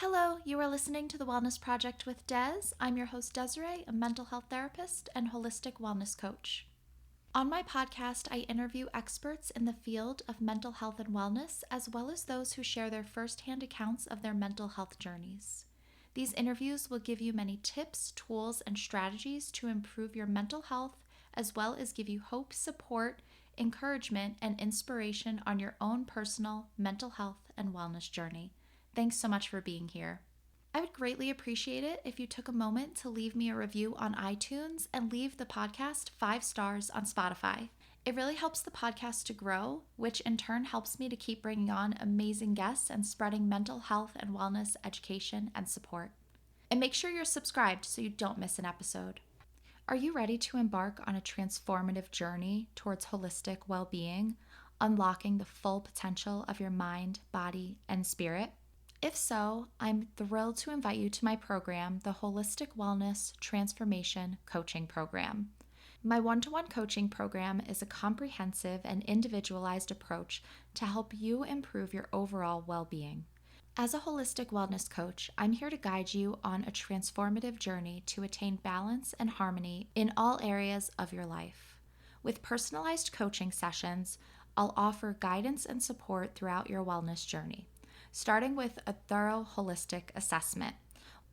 Hello, you are listening to the Wellness Project with Des. I'm your host, Desiree, a mental health therapist and holistic wellness coach. On my podcast, I interview experts in the field of mental health and wellness, as well as those who share their firsthand accounts of their mental health journeys. These interviews will give you many tips, tools, and strategies to improve your mental health, as well as give you hope, support, encouragement, and inspiration on your own personal mental health and wellness journey. Thanks so much for being here. I would greatly appreciate it if you took a moment to leave me a review on iTunes and leave the podcast 5 stars on Spotify. It really helps the podcast to grow, which in turn helps me to keep bringing on amazing guests and spreading mental health and wellness education and support. And make sure you're subscribed so you don't miss an episode. Are you ready to embark on a transformative journey towards holistic well-being, unlocking the full potential of your mind, body, and spirit? If so, I'm thrilled to invite you to my program, the Holistic Wellness Transformation Coaching Program. My one-to-one coaching program is a comprehensive and individualized approach to help you improve your overall well-being. As a holistic wellness coach, I'm here to guide you on a transformative journey to attain balance and harmony in all areas of your life. With personalized coaching sessions, I'll offer guidance and support throughout your wellness journey. Starting with a thorough holistic assessment.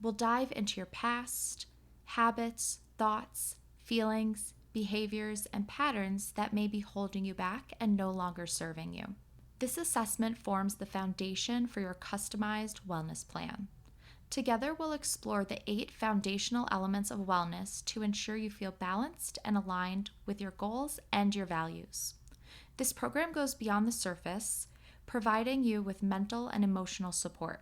We'll dive into your past, habits, thoughts, feelings, behaviors, and patterns that may be holding you back and no longer serving you. This assessment forms the foundation for your customized wellness plan. Together, we'll explore the 8 foundational elements of wellness to ensure you feel balanced and aligned with your goals and your values. This program goes beyond the surface, providing you with mental and emotional support.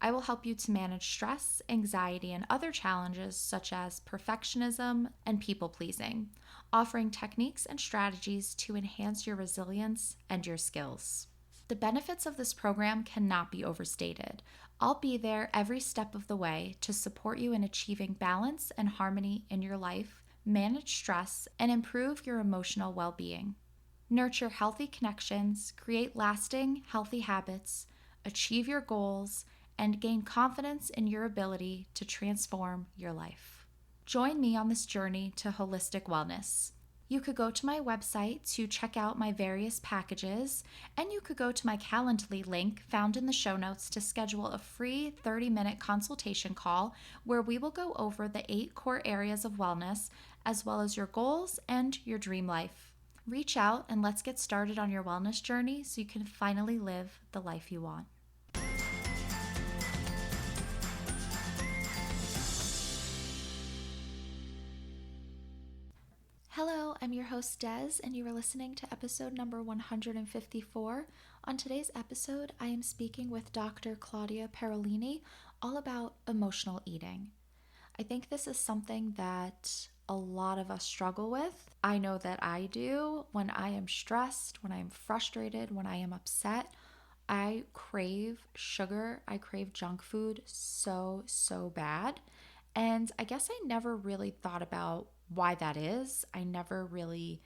I will help you to manage stress, anxiety, and other challenges such as perfectionism and people-pleasing, offering techniques and strategies to enhance your resilience and your skills. The benefits of this program cannot be overstated. I'll be there every step of the way to support you in achieving balance and harmony in your life, manage stress, and improve your emotional well-being. Nurture healthy connections, create lasting, healthy habits, achieve your goals, and gain confidence in your ability to transform your life. Join me on this journey to holistic wellness. You could go to my website to check out my various packages, and you could go to my Calendly link found in the show notes to schedule a free 30-minute consultation call where we will go over the 8 core areas of wellness, as well as your goals and your dream life. Reach out and let's get started on your wellness journey so you can finally live the life you want. Hello, I'm your host Des, and you are listening to episode number 154. On today's episode, I am speaking with Dr. Claudia Perolini all about emotional eating. I think this is something that a lot of us struggle with. I know that I do. When I am stressed, when I am frustrated, when I am upset, I crave sugar. I crave junk food so bad. And I guess I never really thought about why that is. I never really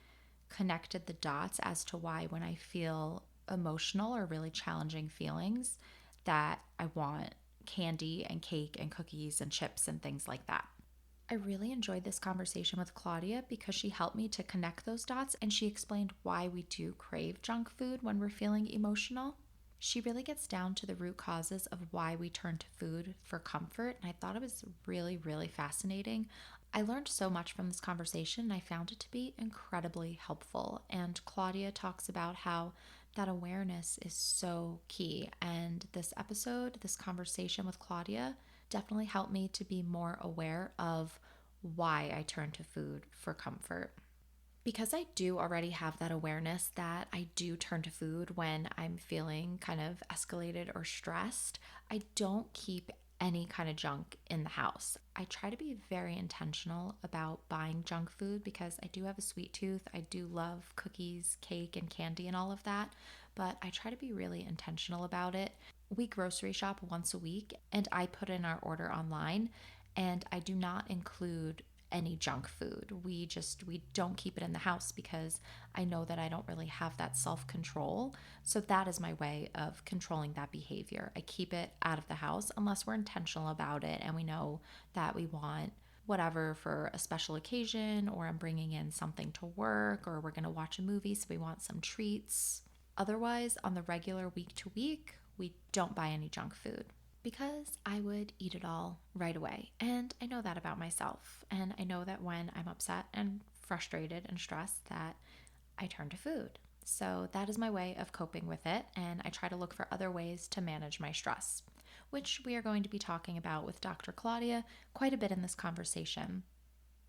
connected the dots as to why when I feel emotional or really challenging feelings that I want candy and cake and cookies and chips and things like that. I really enjoyed this conversation with Claudia because she helped me to connect those dots, and she explained why we do crave junk food when we're feeling emotional. She really gets down to the root causes of why we turn to food for comfort, and I thought it was really fascinating. I learned so much from this conversation, and I found it to be incredibly helpful. And Claudia talks about how that awareness is so key. And this episode, this conversation with Claudia, definitely helped me to be more aware of why I turn to food for comfort. Because I do already have that awareness that I do turn to food when I'm feeling kind of escalated or stressed, I don't keep any kind of junk in the house. I try to be very intentional about buying junk food because I do have a sweet tooth. I do love cookies, cake, and candy and all of that, but I try to be really intentional about it. We grocery shop once a week, and I put in our order online, and I do not include any junk food. We don't keep it in the house because I know that I don't really have that self-control. So that is my way of controlling that behavior. I keep it out of the house unless we're intentional about it and we know that we want whatever for a special occasion, or I'm bringing in something to work, or we're going to watch a movie, so we want some treats. Otherwise, on the regular week to week, we don't buy any junk food because I would eat it all right away. And I know that about myself. And I know that when I'm upset and frustrated and stressed, that I turn to food. So that is my way of coping with it. And I try to look for other ways to manage my stress, which we are going to be talking about with Dr. Claudia quite a bit in this conversation.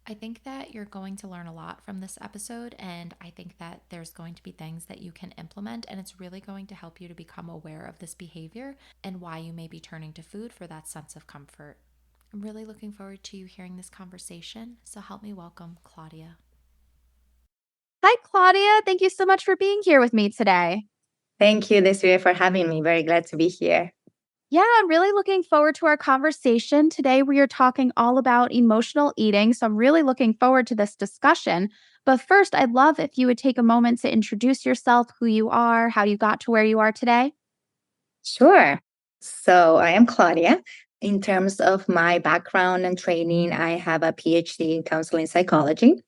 I think that you're going to learn a lot from this episode, and I think that there's going to be things that you can implement, and it's really going to help you to become aware of this behavior and why you may be turning to food for that sense of comfort. I'm really looking forward to you hearing this conversation, so help me welcome Claudia. Hi, Claudia. Thank you so much for being here with me today. Thank you, Desiree, for having me. Very glad to be here. Yeah, I'm really looking forward to our conversation. Today, we are talking all about emotional eating. So I'm really looking forward to this discussion. But first, I'd love if you would take a moment to introduce yourself, who you are, how you got to where you are today. Sure. So I am Claudia. In terms of my background and training, I have a PhD in counseling psychology.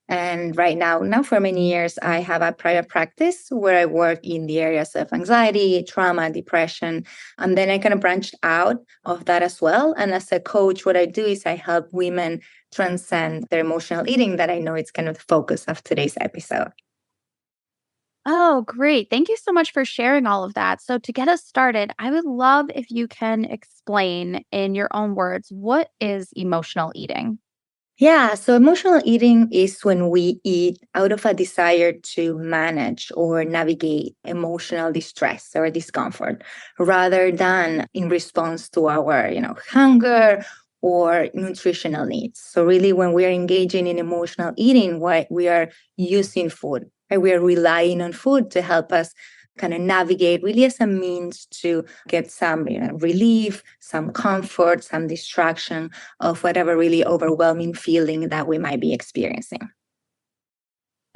And right now for many years, I have a private practice where I work in the areas of anxiety, trauma, depression. And then I kind of branched out of that as well. And as a coach, what I do is I help women transcend their emotional eating, that I know it's kind of the focus of today's episode. Oh, great. Thank you so much for sharing all of that. So, to get us started, I would love if you can explain in your own words, what is emotional eating? Yeah, so emotional eating is when we eat out of a desire to manage or navigate emotional distress or discomfort rather than in response to our, hunger or nutritional needs. So really when we are engaging in emotional eating, we are using food, right? We are relying on food to help us kind of navigate really as a means to get some relief, some comfort, some distraction of whatever really overwhelming feeling that we might be experiencing.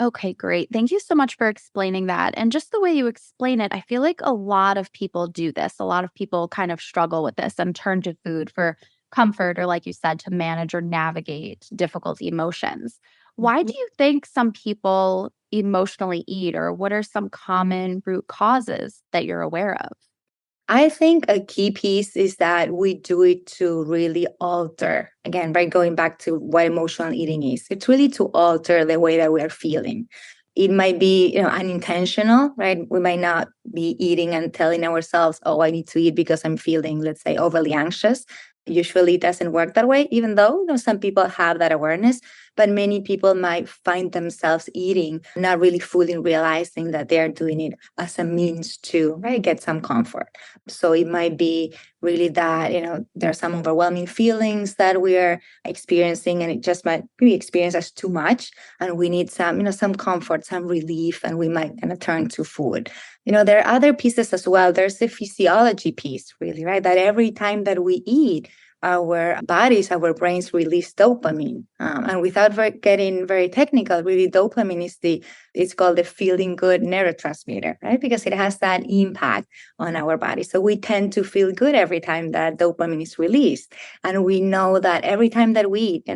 Okay, great. Thank you so much for explaining that. And just the way you explain it, I feel like a lot of people do this. A lot of people kind of struggle with this and turn to food for comfort or, like you said, to manage or navigate difficult emotions. Why do you think some people emotionally eat, or what are some common root causes that you're aware of? I think a key piece is that we do it to really alter, again, by going back to what emotional eating is. It's really to alter the way that we are feeling. It might be, unintentional, right? We might not be eating and telling ourselves, oh, I need to eat because I'm feeling, let's say, overly anxious. Usually it doesn't work that way, even though some people have that awareness. But many people might find themselves eating, not really fully realizing that they're doing it as a means to, right, get some comfort. So it might be really that, there are some overwhelming feelings that we are experiencing, and it just might be experienced as too much. And we need some, some comfort, some relief, and we might kind of turn to food. There are other pieces as well. There's the physiology piece, really, right? That every time that we eat, our bodies, our brains release dopamine. And without getting very technical, really, dopamine it's called the feeling good neurotransmitter, right? Because it has that impact on our body. So we tend to feel good every time that dopamine is released. And we know that every time that we eat,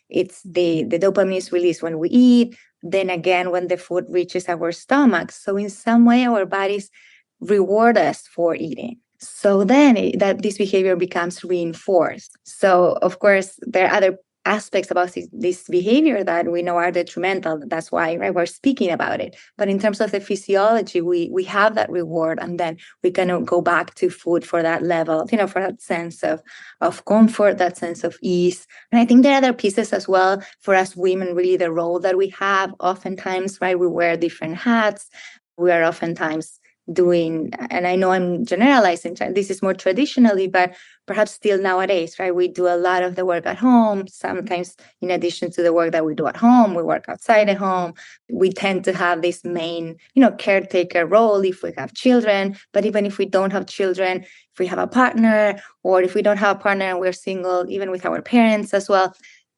it's the dopamine is released when we eat, then again when the food reaches our stomach. So in some way, our bodies reward us for eating. So then that this behavior becomes reinforced. So of course, there are other aspects about this behavior that we know are detrimental. That's why, right, we're speaking about it. But in terms of the physiology, we have that reward, and then we kind of go back to food for that level, for that sense of comfort, that sense of ease. And I think there are other pieces as well for us women, really the role that we have. Oftentimes, right, we wear different hats. We are oftentimes doing, and I know I'm generalizing, this is more traditionally, but perhaps still nowadays, right? We do a lot of the work at home. Sometimes, in addition to the work that we do at home, we work outside the home. We tend to have this main, caretaker role if we have children. But even if we don't have children, if we have a partner, or if we don't have a partner and we're single, even with our parents as well,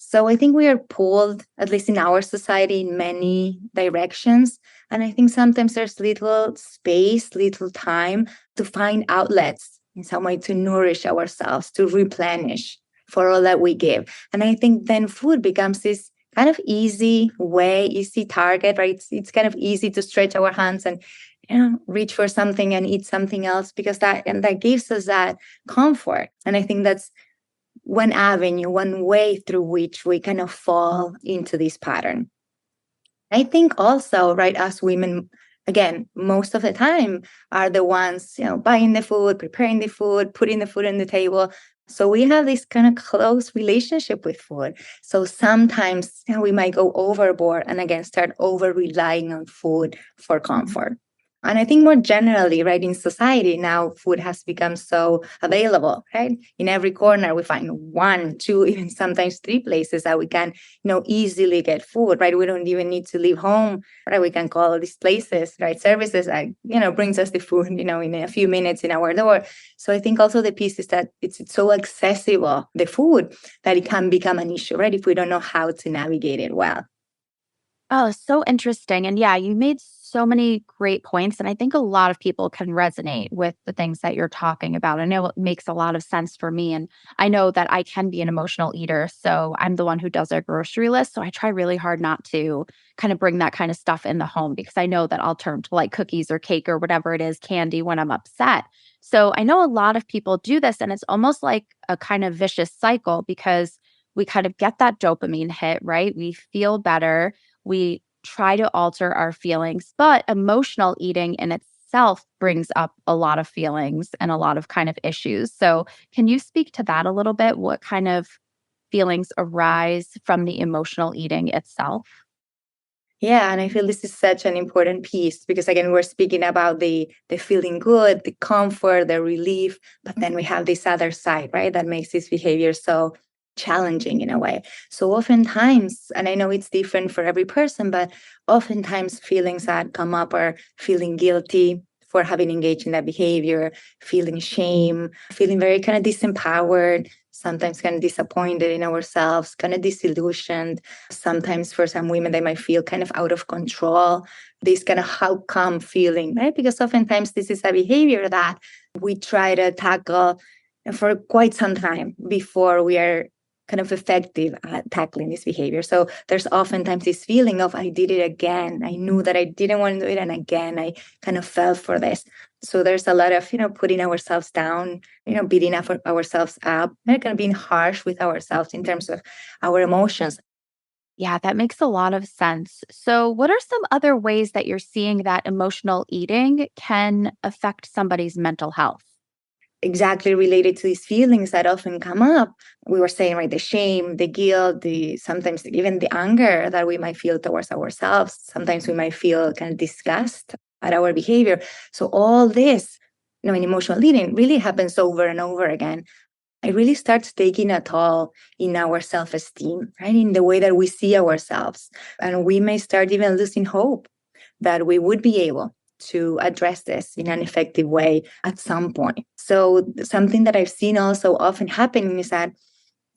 So I think we are pulled, at least in our society, in many directions. And I think sometimes there's little space, little time to find outlets in some way to nourish ourselves, to replenish for all that we give. And I think then food becomes this kind of easy way, easy target, right? It's kind of easy to stretch our hands and reach for something and eat something else because that gives us that comfort. And I think that's one avenue, one way through which we kind of fall into this pattern. I think also, right, as women, again, most of the time are the ones, buying the food, preparing the food, putting the food on the table. So we have this kind of close relationship with food. So sometimes we might go overboard and again start over relying on food for comfort. And I think more generally, right, in society now, food has become so available, right? In every corner, we find one, two, even sometimes three places that we can, easily get food, right? We don't even need to leave home, right? We can call these places, right? Services that, brings us the food, in a few minutes in our door. So I think also the piece is that it's so accessible, the food, that it can become an issue, right? If we don't know how to navigate it well. Oh, so interesting. And yeah, you made so many great points. And I think a lot of people can resonate with the things that you're talking about. I know it makes a lot of sense for me. And I know that I can be an emotional eater. So I'm the one who does our grocery list. So I try really hard not to kind of bring that kind of stuff in the home because I know that I'll turn to like cookies or cake or whatever it is, candy when I'm upset. So I know a lot of people do this. And it's almost like a kind of vicious cycle because we kind of get that dopamine hit, right? We feel better, we try to alter our feelings, but emotional eating in itself brings up a lot of feelings and a lot of kind of issues. So, can you speak to that a little bit? What kind of feelings arise from the emotional eating itself? Yeah, and I feel this is such an important piece because again, we're speaking about the feeling good, the comfort, the relief, but then we have this other side, right? That makes this behavior so challenging in a way. So oftentimes, and I know it's different for every person, but oftentimes feelings that come up are feeling guilty for having engaged in that behavior, feeling shame, feeling very kind of disempowered, sometimes kind of disappointed in ourselves, kind of disillusioned. Sometimes for some women, they might feel kind of out of control, this kind of how come feeling, right? Because oftentimes this is a behavior that we try to tackle for quite some time before we are kind of effective at tackling this behavior. So there's oftentimes this feeling of, I did it again. I knew that I didn't want to do it. And again, I kind of fell for this. So there's a lot of, putting ourselves down, beating ourselves up, and kind of being harsh with ourselves in terms of our emotions. Yeah, that makes a lot of sense. So, what are some other ways that you're seeing that emotional eating can affect somebody's mental health? Exactly related to these feelings that often come up. We were saying, right, the shame, the guilt, the sometimes even the anger that we might feel towards ourselves. Sometimes we might feel kind of disgust at our behavior. So all this, in emotional eating really happens over and over again. It really starts taking a toll in our self-esteem, right? In the way that we see ourselves. And we may start even losing hope that we would be able to address this in an effective way at some point. So something that I've seen also often happening is that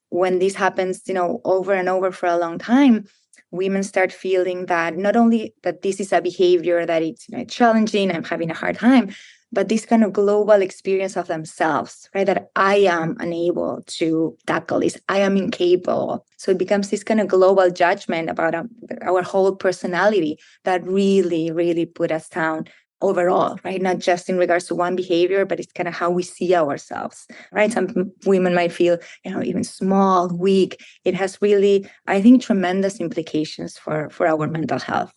when this happens, over and over for a long time, women start feeling that not only that this is a behavior that it's challenging, I'm having a hard time, but this kind of global experience of themselves, right? That I am unable to tackle this, I am incapable. So it becomes this kind of global judgment about our whole personality that really, really put us down overall, right? Not just in regards to one behavior, but it's kind of how we see ourselves, right? Some women might feel, even small, weak. It has really, I think, tremendous implications for our mental health.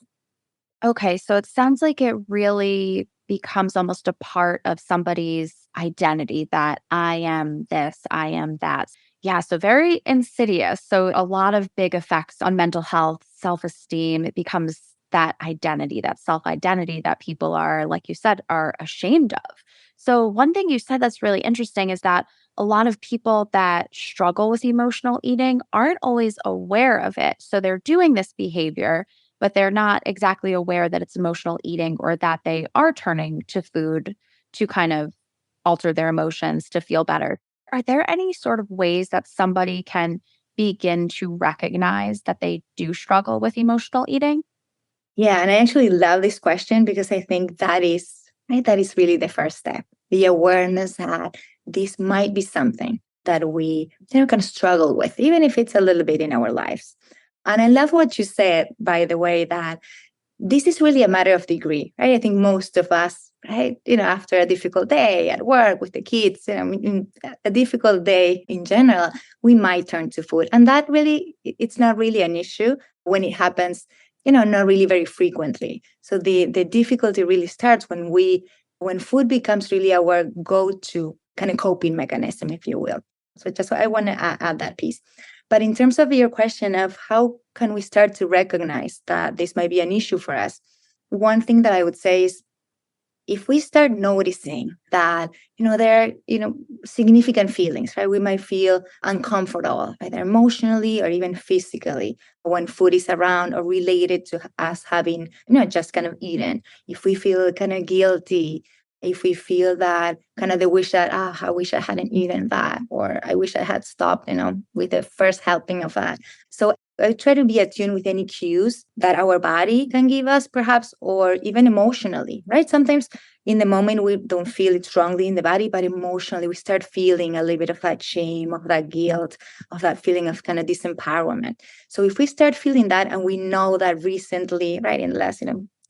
Okay, so it sounds like it really becomes almost a part of somebody's identity that I am this, I am that. Yeah, so very insidious. So a lot of big effects on mental health, self-esteem. It becomes that identity, that self-identity that people are, like you said, are ashamed of. So one thing you said that's really interesting is that a lot of people that struggle with emotional eating aren't always aware of it. So they're doing this behavior but they're not exactly aware that it's emotional eating or that they are turning to food to kind of alter their emotions to feel better. Are there any sort of ways that somebody can begin to recognize that they do struggle with emotional eating? Yeah, and I actually love this question because I think that is right, that is really the first step. The awareness that this might be something that we can struggle with, even if it's a little bit in our lives. And I love what you said, by the way, that this is really a matter of degree, right? I think most of us, right, after a difficult day at work with the kids, a difficult day in general, we might turn to food. And that really, it's not really an issue when it happens, not really very frequently. So the difficulty really starts when food becomes really our go-to kind of coping mechanism, if you will. So just I want to add that piece. But in terms of your question of how can we start to recognize that this might be an issue for us, one thing that I would say is if we start noticing that, there are, significant feelings, right? We might feel uncomfortable, either emotionally or even physically when food is around or related to us having, just kind of eaten. If we feel kind of guilty, if we feel that kind of the wish that, I wish I hadn't eaten that, or I wish I had stopped, with the first helping of that. So I try to be attuned with any cues that our body can give us, perhaps, or even emotionally, right? Sometimes in the moment, we don't feel it strongly in the body, but emotionally, we start feeling a little bit of that shame, of that guilt, of that feeling of kind of disempowerment. So if we start feeling that and we know that recently, right, in the last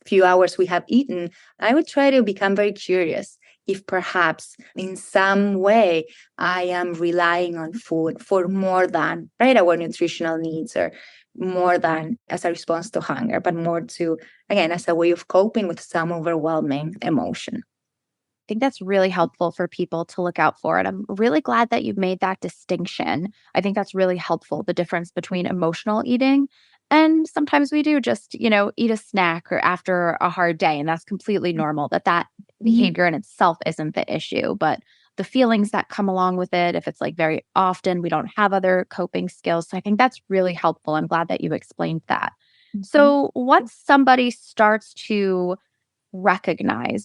few hours we have eaten, I would try to become very curious if perhaps in some way I am relying on food for more than, right, our nutritional needs, or more than as a response to hunger, but more to, again, as a way of coping with some overwhelming emotion. I think that's really helpful for people to look out for. And I'm really glad that you made that distinction. I think that's really helpful, the difference between emotional eating. And sometimes we do just, eat a snack or after a hard day. And that's completely normal that behavior in itself isn't the issue. But the feelings that come along with it, if it's like very often, we don't have other coping skills. So I think that's really helpful. I'm glad that you explained that. So once somebody starts to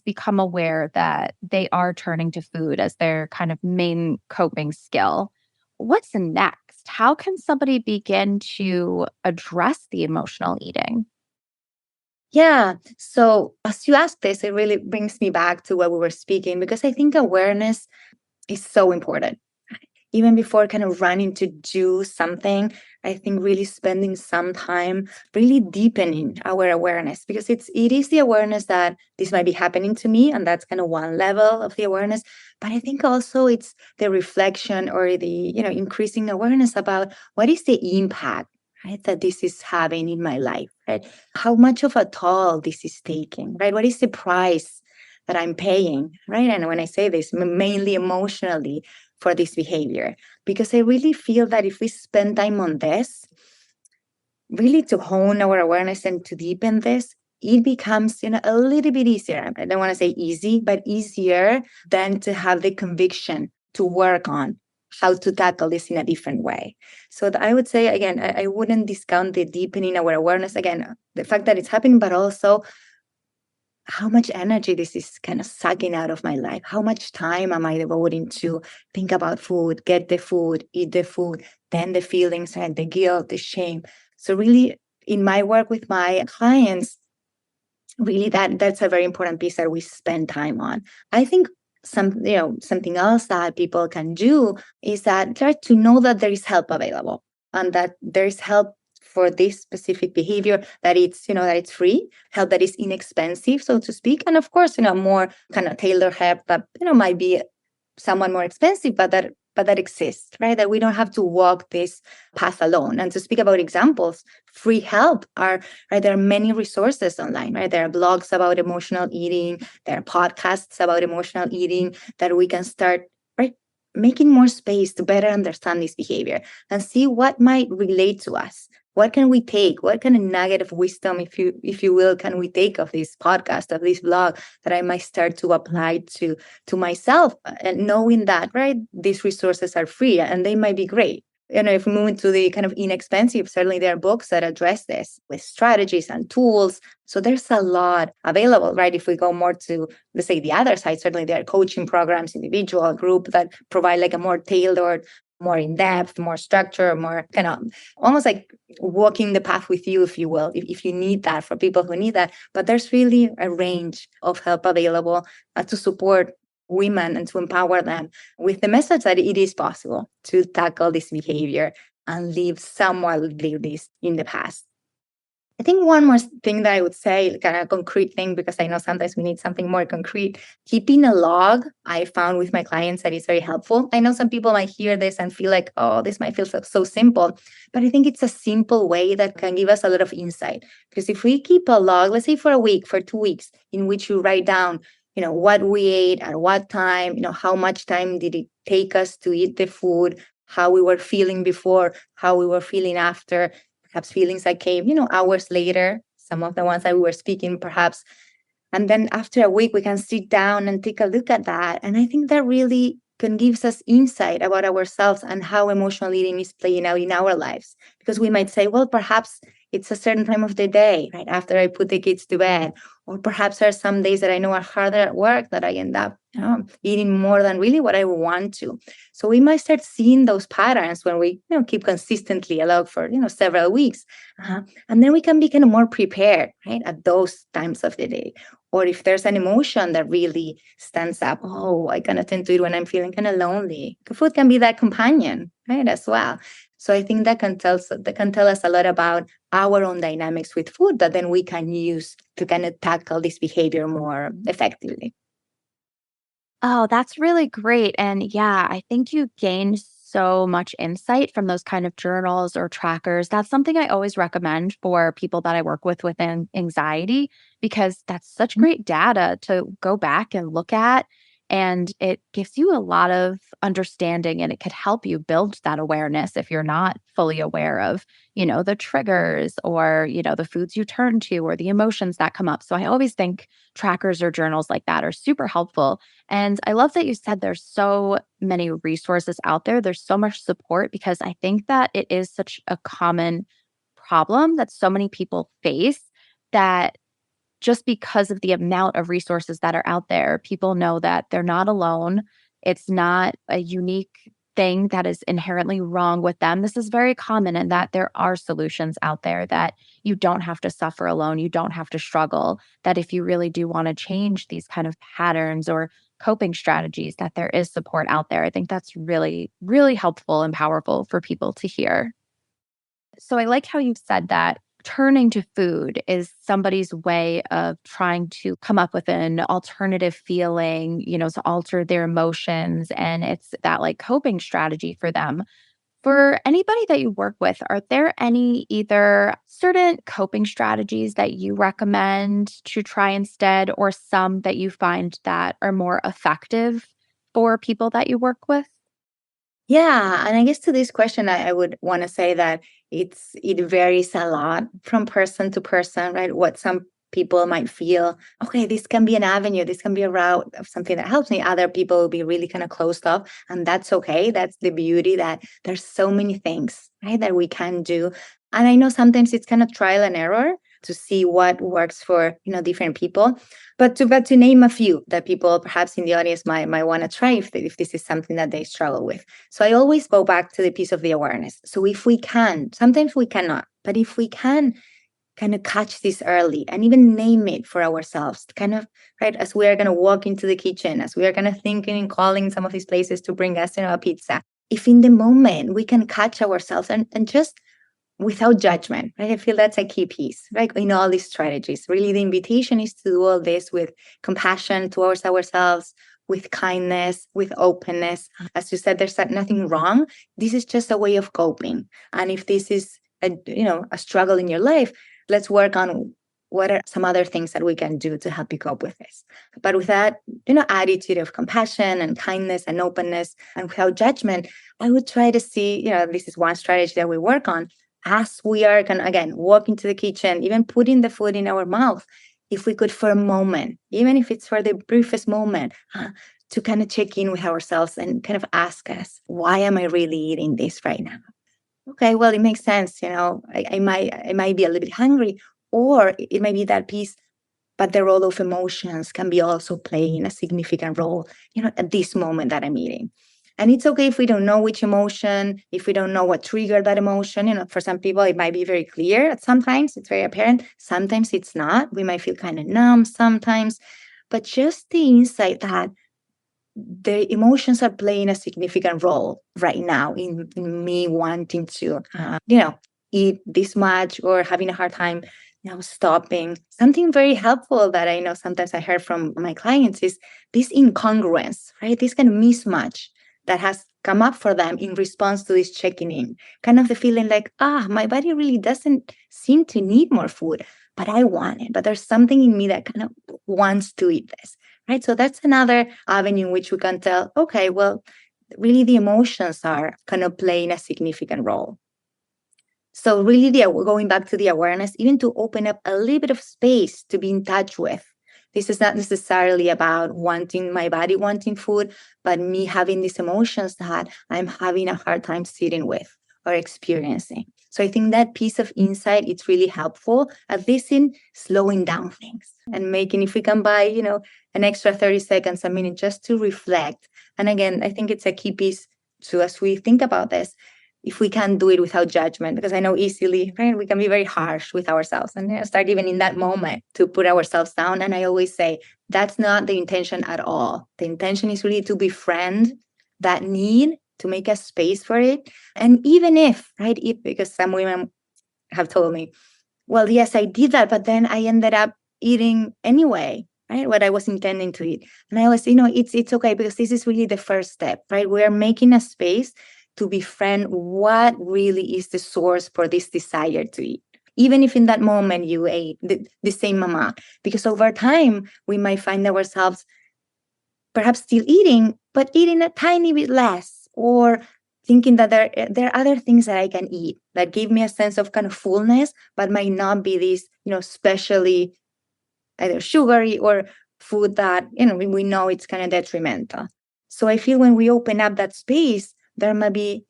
become aware that they are turning to food as their kind of main coping skill, what's next? How can somebody begin to address the emotional eating? Yeah. So as you ask this, it really brings me back to what we were speaking, because I think awareness is so important. Even before kind of running to do something, I think really spending some time really deepening our awareness, because it is the awareness that this might be happening to me, and that's kind of one level of the awareness. But I think also it's the reflection, or the increasing awareness about what is the impact, right, that this is having in my life, right? How much of a toll this is taking, right? What is the price that I'm paying, right? And when I say this, mainly emotionally, for this behavior, because I really feel that if we spend time on this, really to hone our awareness and to deepen this, it becomes a little bit easier. I don't want to say easy, but easier than to have the conviction to work on how to tackle this in a different way. So I would say, again, I wouldn't discount the deepening our awareness, again, the fact that it's happening, but also how much energy this is kind of sucking out of my life. How much time am I devoting to think about food, get the food, eat the food, then the feelings and the guilt, the shame. So really, in my work with my clients, really that's a very important piece that we spend time on. I think something else that people can do is that try to know that there is help available, and that there is help for this specific behavior, that it's free, help that is inexpensive, so to speak. And of course, more kind of tailored help that might be somewhat more expensive, but that exists, right? That we don't have to walk this path alone. And to speak about examples, free help are, right, there are many resources online, right? There are blogs about emotional eating, there are podcasts about emotional eating that we can start, right, making more space to better understand this behavior and see what might relate to us. What can we take? What kind of nugget of wisdom, if you will, can we take of this podcast, of this blog, that I might start to apply to myself, and knowing that, right, these resources are free and they might be great. If we move into the kind of inexpensive, certainly there are books that address this with strategies and tools. So there's a lot available, right? If we go more to, let's say, the other side, certainly there are coaching programs, individual, group, that provide like a more tailored more in depth, more structure, more kind of almost like walking the path with you, if you will, if you need that, for people who need that. But there's really a range of help available to support women and to empower them with the message that it is possible to tackle this behavior and leave this in the past. I think one more thing that I would say, kind of concrete thing, because I know sometimes we need something more concrete. Keeping a log, I found with my clients that is very helpful. I know some people might hear this and feel like, oh, this might feel so simple, but I think it's a simple way that can give us a lot of insight. Because if we keep a log, let's say for a week, for 2 weeks, in which you write down, what we ate at what time, how much time did it take us to eat the food, how we were feeling before, how we were feeling after, perhaps feelings that came, hours later, some of the ones that we were speaking, perhaps. And then after a week, we can sit down and take a look at that. And I think that really can gives us insight about ourselves and how emotional eating is playing out in our lives. Because we might say, well, perhaps it's a certain time of the day, right after I put the kids to bed. Or perhaps there are some days that I know are harder at work that I end up eating more than really what I want to. So we might start seeing those patterns when we keep consistently along for several weeks. And then we can be kind of more prepared, right, at those times of the day. Or if there's an emotion that really stands up, oh, I kind of tend to eat when I'm feeling kind of lonely. Food can be that companion, right, as well. So I think that can tell us a lot about our own dynamics with food that then we can use to kind of tackle this behavior more effectively. Oh, that's really great. And yeah, I think you gain so much insight from those kind of journals or trackers. That's something I always recommend for people that I work with within anxiety, because that's such great data to go back and look at. And it gives you a lot of understanding, and it could help you build that awareness if you're not fully aware of, the triggers or, the foods you turn to or the emotions that come up. So I always think trackers or journals like that are super helpful. And I love that you said there's so many resources out there. There's so much support, because I think that it is such a common problem that so many people face, that just because of the amount of resources that are out there, people know that they're not alone. It's not a unique thing that is inherently wrong with them. This is very common, and that there are solutions out there, that you don't have to suffer alone. You don't have to struggle. That if you really do want to change these kind of patterns or coping strategies, that there is support out there. I think that's really, really helpful and powerful for people to hear. So I like how you said that turning to food is somebody's way of trying to come up with an alternative feeling, to alter their emotions. And it's that like coping strategy for them. For anybody that you work with, are there any either certain coping strategies that you recommend to try instead, or some that you find that are more effective for people that you work with? Yeah, and I guess to this question, I would want to say that it varies a lot from person to person, right? What some people might feel, okay, this can be an avenue, this can be a route of something that helps me. Other people will be really kind of closed off, and that's okay. That's the beauty, that there's so many things, right, that we can do. And I know sometimes it's kind of trial and error to see what works for different people. But to name a few that people perhaps in the audience might want to try if this is something that they struggle with. So I always go back to the piece of the awareness. So if we can, sometimes we cannot, but if we can kind of catch this early and even name it for ourselves, kind of, right, as we are going to walk into the kitchen, as we are kind of thinking and calling some of these places to bring us a pizza, if in the moment we can catch ourselves and just without judgment, right? I feel that's a key piece, right? In all these strategies, really the invitation is to do all this with compassion towards ourselves, with kindness, with openness. As you said, there's nothing wrong. This is just a way of coping. And if this is a struggle in your life, let's work on what are some other things that we can do to help you cope with this. But with that, attitude of compassion and kindness and openness and without judgment, I would try to see, this is one strategy that we work on as we are going to, again, walk into the kitchen, even putting the food in our mouth, if we could for a moment, even if it's for the briefest moment, to kind of check in with ourselves and kind of ask us, why am I really eating this right now? Okay, well, it makes sense. I might be a little bit hungry, or it might be that piece, but the role of emotions can be also playing a significant role, at this moment that I'm eating. And it's okay if we don't know which emotion, if we don't know what triggered that emotion. For some people, it might be very clear. Sometimes it's very apparent. Sometimes it's not. We might feel kind of numb sometimes. But just the insight that the emotions are playing a significant role right now in me wanting to, eat this much or having a hard time, stopping. Something very helpful that I know sometimes I heard from my clients is this incongruence, right? This kind of mismatch that has come up for them in response to this checking in. Kind of the feeling like, my body really doesn't seem to need more food, but I want it. But there's something in me that kind of wants to eat this. Right. So that's another avenue in which we can tell, okay, well, really the emotions are kind of playing a significant role. So really going back to the awareness, even to open up a little bit of space to be in touch with. This is not necessarily about my body wanting food, but me having these emotions that I'm having a hard time sitting with or experiencing. So I think that piece of insight, it's really helpful, at least in slowing down things and making, if we can buy, an extra 30 seconds, a minute, just to reflect. And again, I think it's a key piece to, as we think about this, if we can do it without judgment, because I know easily, right, we can be very harsh with ourselves and start even in that moment to put ourselves down. And I always say, that's not the intention at all. The intention is really to befriend that need, to make a space for it. And even if, because some women have told me, well, yes, I did that, but then I ended up eating anyway, right? What I was intending to eat. And I always, it's okay, because this is really the first step, right? We are making a space to befriend what really is the source for this desire to eat. Even if in that moment you ate the same amount, because over time, we might find ourselves perhaps still eating, but eating a tiny bit less, or thinking that there are other things that I can eat that give me a sense of kind of fullness, but might not be this, especially either sugary or food that, we know it's kind of detrimental. So I feel when we open up that space, there might be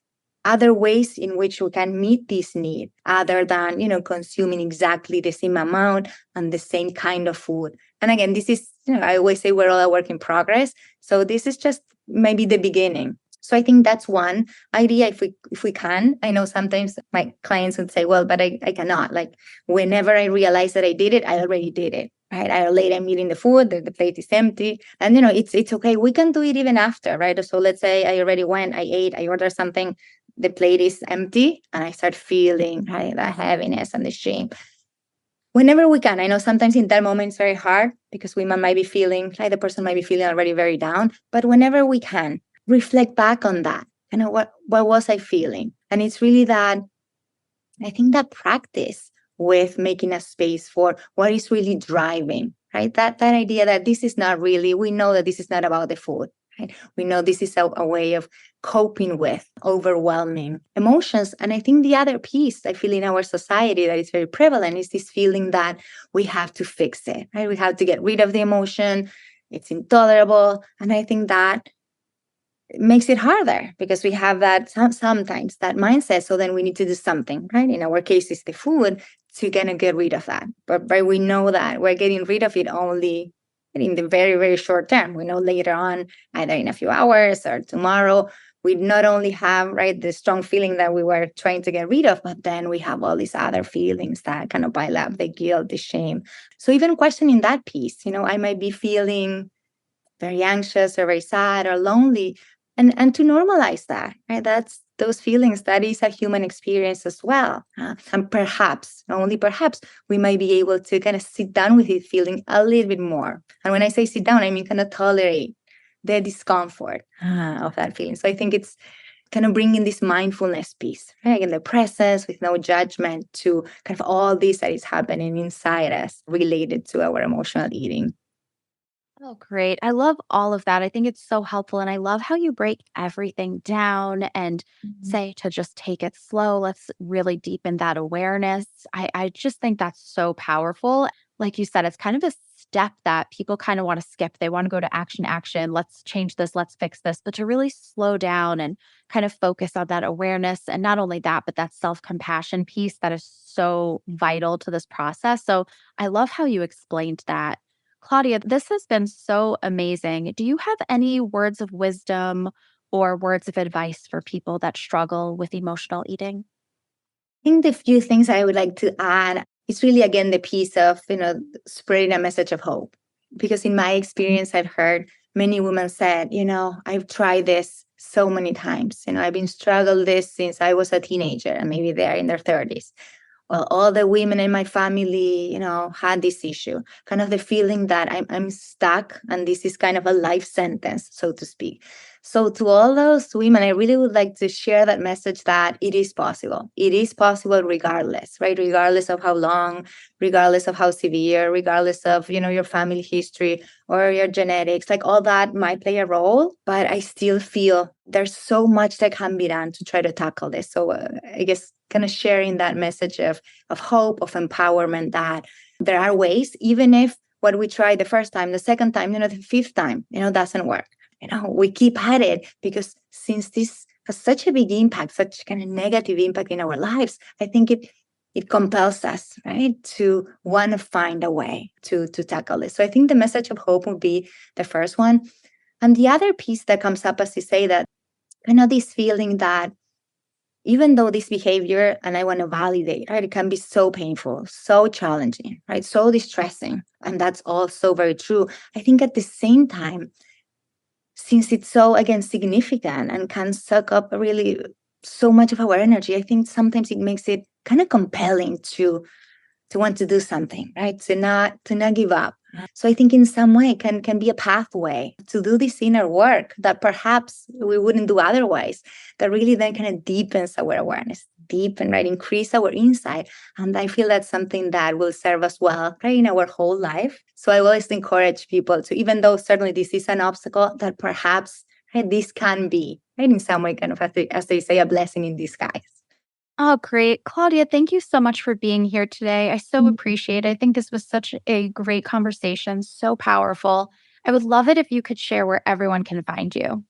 other ways in which we can meet this need other than, consuming exactly the same amount and the same kind of food. And again, this is, I always say we're all a work in progress. So this is just maybe the beginning. So I think that's one idea. If we can, I know sometimes my clients would say, well, but I cannot. Like, whenever I realize that I did it, I already did it. Right? I later I'm eating the food, the plate is empty. And it's okay. We can do it even after, right? So let's say I already went, I ate, I ordered something, the plate is empty, and I start feeling, right, the heaviness and the shame. Whenever we can. I know sometimes in that moment it's very hard because we might be feeling, like the person might be feeling already very down. But whenever we can, reflect back on that. What was I feeling? And it's really that, I think, that practice with making a space for what is really driving, right? That idea that this is not really, we know that this is not about the food, right? We know this is a way of coping with overwhelming emotions. And I think the other piece I feel in our society that is very prevalent is this feeling that we have to fix it, right? We have to get rid of the emotion. It's intolerable. And I think that it makes it harder because we have that sometimes that mindset. So then we need to do something, right? In our case, it's the food to kind of get rid of that. But we know that we're getting rid of it only in the very, very short term. We know later on, either in a few hours or tomorrow, we not only have, right, the strong feeling that we were trying to get rid of, but then we have all these other feelings that kind of pile up, the guilt, the shame. So even questioning that piece, I might be feeling very anxious or very sad or lonely, and to normalize that, right? That's those feelings, that is a human experience as well. And perhaps, only perhaps, we might be able to kind of sit down with it feeling a little bit more. And when I say sit down, I mean kind of tolerate the discomfort of that feeling. So I think it's kind of bringing this mindfulness piece, right? In the presence with no judgment to kind of all this that is happening inside us related to our emotional eating. Oh, great. I love all of that. I think it's so helpful. And I love how you break everything down and Mhm. say to just take it slow. Let's really deepen that awareness. I just think that's so powerful. Like you said, it's kind of a step that people kind of want to skip. They want to go to action, action. Let's change this. Let's fix this. But to really slow down and kind of focus on that awareness. And not only that, but that self compassion piece that is so vital to this process. So I love how you explained that. Claudia, this has been so amazing. Do you have any words of wisdom or words of advice for people that struggle with emotional eating? I think the few things I would like to add is really, again, the piece of, spreading a message of hope. Because in my experience, I've heard many women said, I've tried this so many times. I've been struggling this since I was a teenager, and maybe they're in their 30s. Well, all the women in my family, had this issue, kind of the feeling that I'm stuck and this is kind of a life sentence, so to speak. So to all those women, I really would like to share that message that it is possible. It is possible regardless, right? Regardless of how long, regardless of how severe, regardless of, your family history or your genetics, like all that might play a role, but I still feel there's so much that can be done to try to tackle this. So I guess kind of sharing that message of hope, of empowerment, that there are ways, even if what we try the first time, the second time, the fifth time, doesn't work. We keep at it, because since this has such a big impact, such kind of negative impact in our lives, I think it compels us, right, to want to find a way to tackle this. So I think the message of hope would be the first one. And the other piece that comes up as you say that, this feeling that even though this behavior, and I want to validate, right, it can be so painful, so challenging, right, so distressing. And that's also very true. I think at the same time, since it's so, again, significant and can suck up really so much of our energy, I think sometimes it makes it kind of compelling to want to do something, right? To not give up. So I think in some way can be a pathway to do this inner work that perhaps we wouldn't do otherwise, that really then kind of deepens our awareness, right? Increase our insight. And I feel that's something that will serve us well, right, in our whole life. So I always encourage people to, even though certainly this is an obstacle, that perhaps, right, this can be, right, in some way kind of, as they say, a blessing in disguise. Oh, great. Claudia, thank you so much for being here today. I so appreciate it. I think this was such a great conversation, so powerful. I would love it if you could share where everyone can find you.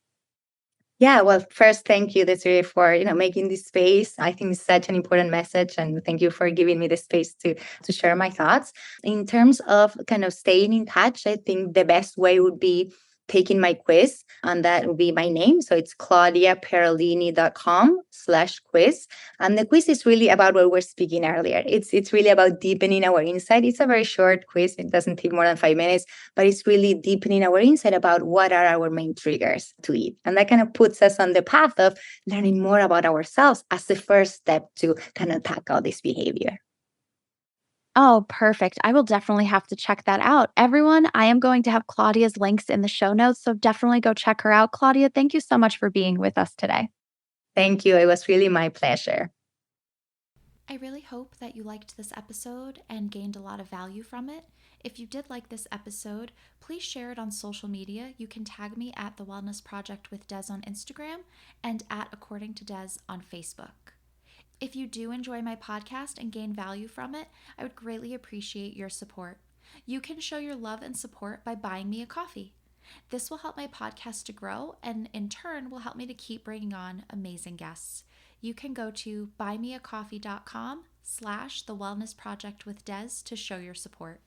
Yeah, well, first, thank you, Desiree, for making this space. I think it's such an important message, and thank you for giving me the space to share my thoughts. In terms of kind of staying in touch, I think the best way would be taking my quiz, and that would be my name. So it's claudiaperolini.com/quiz. And the quiz is really about what we're speaking earlier. It's really about deepening our insight. It's a very short quiz. It doesn't take more than 5 minutes, but it's really deepening our insight about what are our main triggers to eat. And that kind of puts us on the path of learning more about ourselves as the first step to kind of tackle this behavior. Oh, perfect. I will definitely have to check that out. Everyone, I am going to have Claudia's links in the show notes, so definitely go check her out. Claudia, thank you so much for being with us today. Thank you. It was really my pleasure. I really hope that you liked this episode and gained a lot of value from it. If you did like this episode, please share it on social media. You can tag me at The Wellness Project with Des on Instagram and at According to Des on Facebook. If you do enjoy my podcast and gain value from it, I would greatly appreciate your support. You can show your love and support by buying me a coffee. This will help my podcast to grow and in turn will help me to keep bringing on amazing guests. You can go to buymeacoffee.com/The Wellness Project with Des to show your support.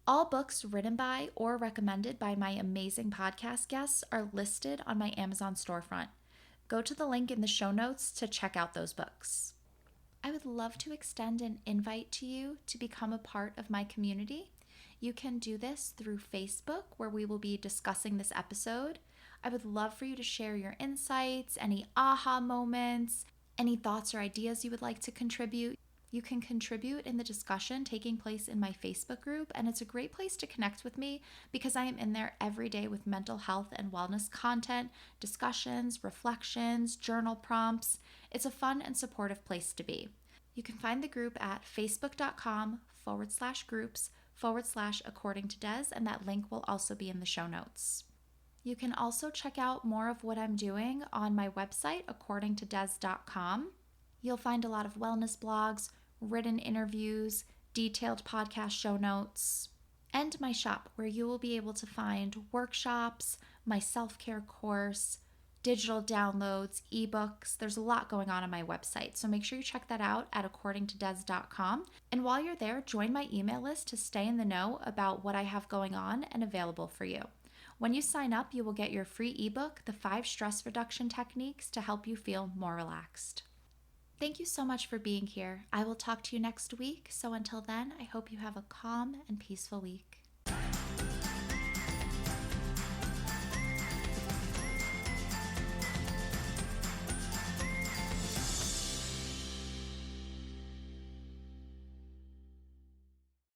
All books written by or recommended by my amazing podcast guests are listed on my Amazon storefront. Go to the link in the show notes to check out those books. I would love to extend an invite to you to become a part of my community. You can do this through Facebook, where we will be discussing this episode. I would love for you to share your insights, any aha moments, any thoughts or ideas you would like to contribute. You can contribute in the discussion taking place in my Facebook group, and it's a great place to connect with me because I am in there every day with mental health and wellness content, discussions, reflections, journal prompts. It's a fun and supportive place to be. You can find the group at facebook.com/groups/According to Des, and that link will also be in the show notes. You can also check out more of what I'm doing on my website, accordingtodes.com. You'll find a lot of wellness blogs, written interviews, detailed podcast show notes, and my shop, where you will be able to find workshops, my self-care course, digital downloads, ebooks. There's a lot going on my website, so make sure you check that out at accordingtodes.com. And while you're there, join my email list to stay in the know about what I have going on and available for you. When you sign up, you will get your free ebook, The 5 Stress Reduction Techniques to help you feel more relaxed. Thank you so much for being here. I will talk to you next week. So until then, I hope you have a calm and peaceful week.